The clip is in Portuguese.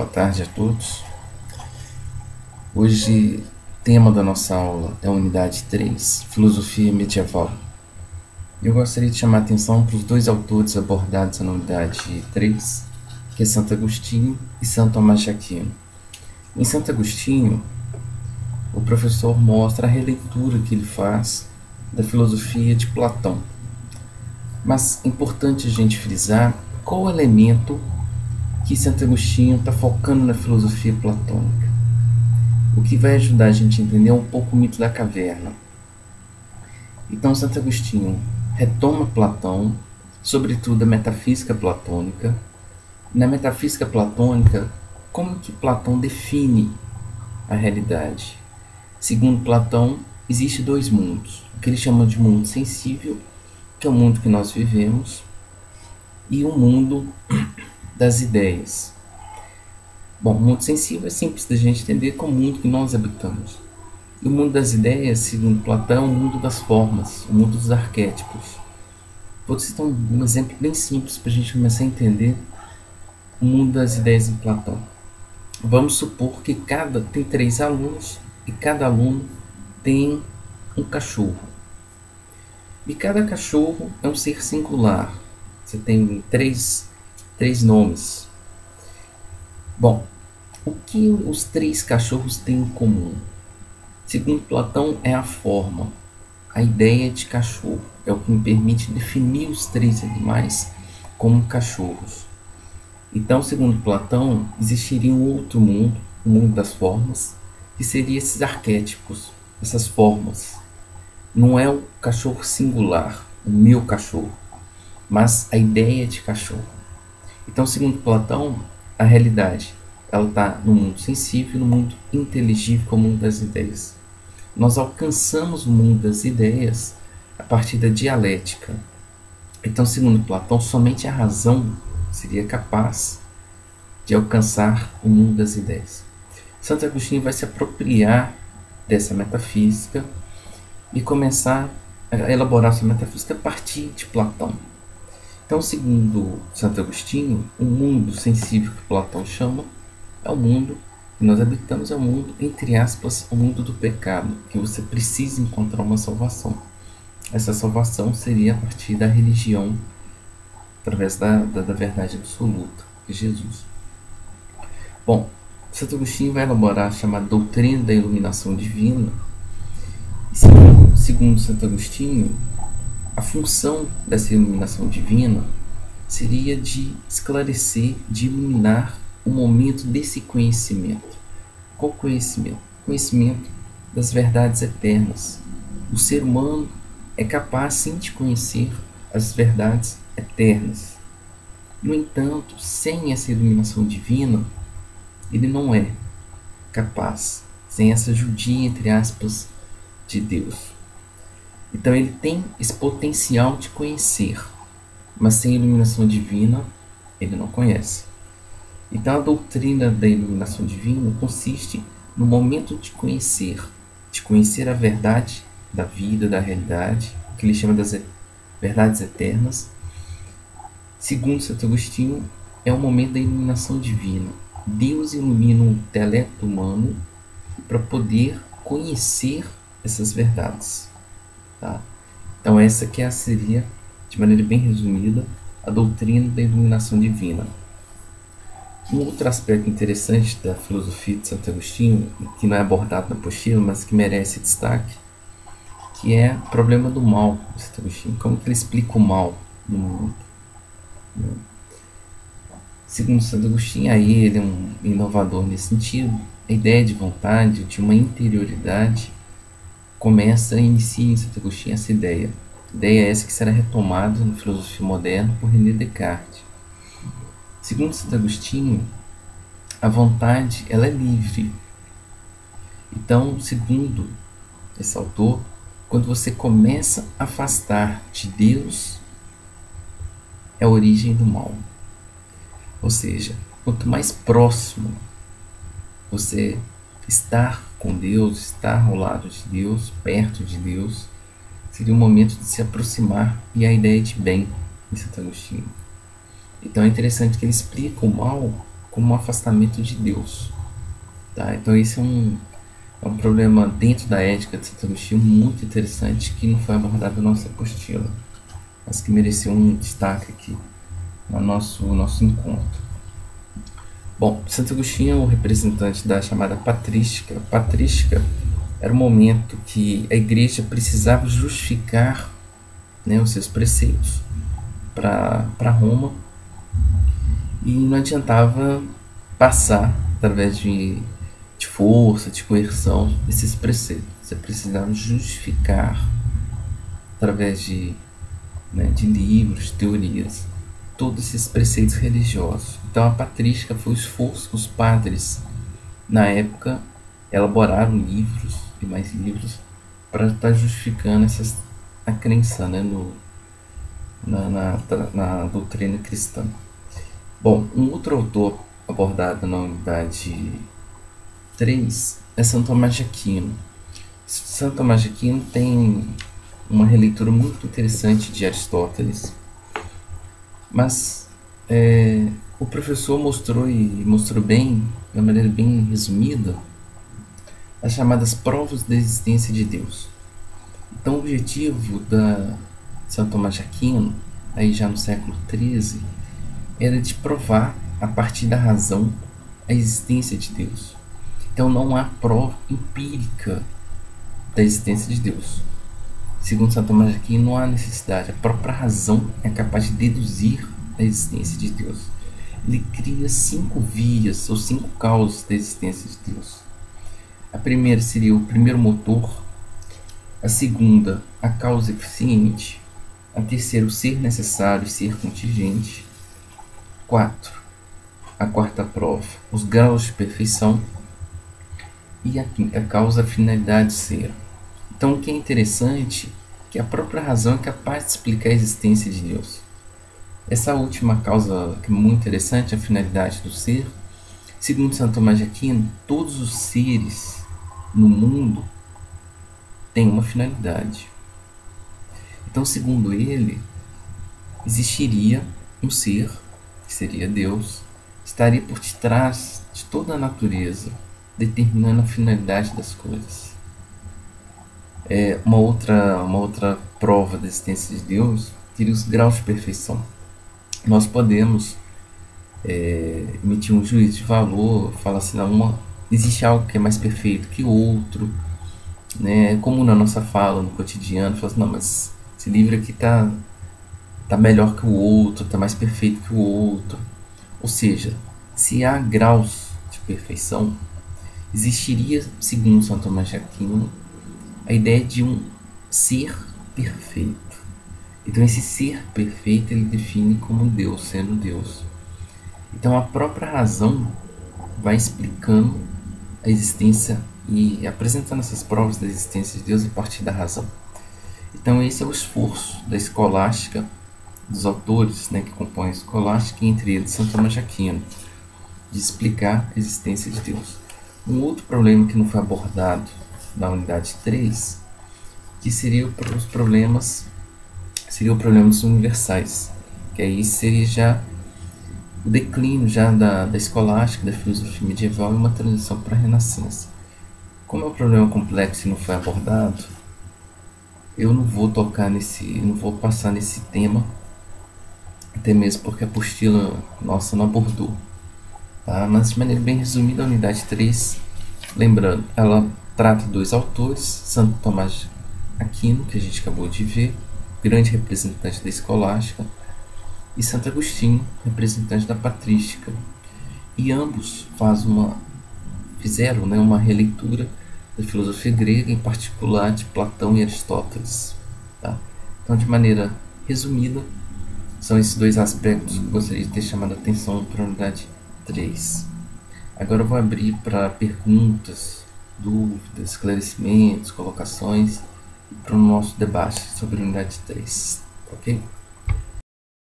Boa tarde a todos. Hoje, o tema da nossa aula é a unidade 3, Filosofia Medieval. Eu gostaria de chamar a atenção para os dois autores abordados na unidade 3, que é Santo Agostinho e Santo Tomás de Aquino. Em Santo Agostinho, o professor mostra a releitura que ele faz da filosofia de Platão. Mas é importante a gente frisar qual elemento que Santo Agostinho está focando na filosofia platônica. O que vai ajudar a gente a entender um pouco o mito da caverna. Então, Santo Agostinho retoma Platão, sobretudo a metafísica platônica. Na metafísica platônica, como que Platão define a realidade? Segundo Platão, existem dois mundos. O que ele chama de mundo sensível, que é o mundo que nós vivemos, e o mundo das ideias. Bom, o mundo sensível é simples da gente entender como o mundo que nós habitamos. E o mundo das ideias, segundo Platão, é o mundo das formas, o mundo dos arquétipos. Vou citar um exemplo bem simples para a gente começar a entender o mundo das ideias em Platão. Vamos supor que tem 3 alunos e cada aluno tem um cachorro. E cada cachorro é um ser singular. Você tem três nomes. Bom, o que os 3 cachorros têm em comum? Segundo Platão, é a forma. A ideia de cachorro é o que me permite definir os 3 animais como cachorros. Então, segundo Platão, existiria um outro mundo, o mundo das formas, que seria esses arquétipos, essas formas. Não é o cachorro singular, o meu cachorro, mas a ideia de cachorro. Então, segundo Platão, a realidade ela está no mundo sensível, no mundo inteligível, como o mundo das ideias. Nós alcançamos o mundo das ideias a partir da dialética. Então, segundo Platão, somente a razão seria capaz de alcançar o mundo das ideias. Santo Agostinho vai se apropriar dessa metafísica e começar a elaborar sua metafísica a partir de Platão. Então, segundo Santo Agostinho, o mundo sensível que Platão chama é o mundo que nós habitamos, é o mundo, entre aspas, o mundo do pecado, que você precisa encontrar uma salvação. Essa salvação seria a partir da religião, através da verdade absoluta, de Jesus. Bom, Santo Agostinho vai elaborar a chamada doutrina da iluminação divina. E segundo Santo Agostinho, a função dessa iluminação divina seria de esclarecer, de iluminar o momento desse conhecimento. Qual conhecimento? Conhecimento das verdades eternas. O ser humano é capaz sim de conhecer as verdades eternas. No entanto, sem essa iluminação divina, ele não é capaz, sem essa ajuda, entre aspas, de Deus. Então ele tem esse potencial de conhecer, mas sem iluminação divina, ele não conhece. Então a doutrina da iluminação divina consiste no momento de conhecer a verdade da vida, da realidade, o que ele chama das verdades eternas. Segundo Santo Agostinho, é o momento da iluminação divina. Deus ilumina o intelecto humano para poder conhecer essas verdades. Tá? Então essa que seria, de maneira bem resumida, a doutrina da iluminação divina. Um outro aspecto interessante da filosofia de Santo Agostinho, que não é abordado na apostila, mas que merece destaque, que é o problema do mal de Santo Agostinho. Como que ele explica o mal no mundo? Segundo Santo Agostinho, aí ele é um inovador nesse sentido. A ideia de vontade, de uma interioridade, inicia em Santo Agostinho essa ideia. A ideia é essa que será retomada na filosofia moderna por René Descartes. Segundo Santo Agostinho, a vontade ela é livre. Então, segundo esse autor, quando você começa a afastar de Deus, é a origem do mal. Ou seja, quanto mais próximo você estar com Deus, estar ao lado de Deus, perto de Deus, seria um momento de se aproximar e a ideia de bem em Santo Agostinho. Então é interessante que ele explica o mal como um afastamento de Deus. Tá? Então esse é um problema dentro da ética de Santo Agostinho muito interessante que não foi abordado na nossa apostila, mas que mereceu um destaque aqui no nosso encontro. Bom, Santo Agostinho é o representante da chamada patrística. Patrística era o momento que a igreja precisava justificar, né, os seus preceitos para Roma, e não adiantava passar através de força, de coerção, esses preceitos. Você precisava justificar através de livros, teorias, todos esses preceitos religiosos. Então a patrística foi o esforço que os padres na época elaboraram livros e mais livros para estar justificando a crença, né, na doutrina cristã. Bom, um outro autor abordado na unidade 3 é Santo Tomás de Aquino. Santo Tomás de Aquino tem uma releitura muito interessante de Aristóteles, mas o professor mostrou bem, de uma maneira bem resumida, as chamadas provas da existência de Deus. Então o objetivo da Santo Tomás de Aquino, aí já no século XIII, era de provar, a partir da razão, a existência de Deus. Então não há prova empírica da existência de Deus. Segundo Santo Tomás de Aquino, não há necessidade. A própria razão é capaz de deduzir a existência de Deus. Ele cria 5 vias ou 5 causas da existência de Deus. A primeira seria o primeiro motor. A segunda, a causa eficiente. A terceira, o ser necessário e ser contingente. 4. A quarta prova, os graus de perfeição. E a quinta causa, a finalidade de ser. Então o que é interessante é que a própria razão é capaz de explicar a existência de Deus. Essa última causa, que é muito interessante, a finalidade do ser, segundo Santo Tomás de Aquino, todos os seres no mundo têm uma finalidade. Então, segundo ele, existiria um ser, que seria Deus, estaria por detrás de toda a natureza, determinando a finalidade das coisas. Uma outra prova da existência de Deus seria os graus de perfeição. Nós podemos emitir um juízo de valor, falar assim, não, existe algo que é mais perfeito que o outro, né? Como na nossa fala, no cotidiano, fala assim, não, mas esse livro aqui tá melhor que o outro, tá mais perfeito que o outro. Ou seja, se há graus de perfeição, existiria, segundo Santo Tomás de Aquino, a ideia de um ser perfeito. Então esse ser perfeito ele define como Deus, sendo Deus. Então a própria razão vai explicando a existência e apresentando essas provas da existência de Deus a partir da razão. Então esse é o esforço da escolástica, dos autores, né, que compõem a escolástica, entre eles Santo Tomás de Aquino, de explicar a existência de Deus. Um outro problema que não foi abordado na unidade 3, que seria os problemas universais, que aí seria já o declínio já da escolástica, da filosofia medieval, e uma transição para a Renascença. Como é um problema complexo e não foi abordado, eu não vou passar nesse tema, até mesmo porque a apostila nossa não abordou. Tá? Mas de maneira bem resumida, a unidade 3, lembrando, ela trata 2 autores, Santo Tomás de Aquino, que a gente acabou de ver, grande representante da escolástica, e Santo Agostinho, representante da patrística. E ambos fizeram, né, uma releitura da filosofia grega, em particular de Platão e Aristóteles. Tá? Então, de maneira resumida, são esses 2 aspectos que eu gostaria de ter chamado a atenção para a unidade 3. Agora eu vou abrir para perguntas, dúvidas, esclarecimentos, colocações, para o nosso debate sobre a unidade 3. Ok?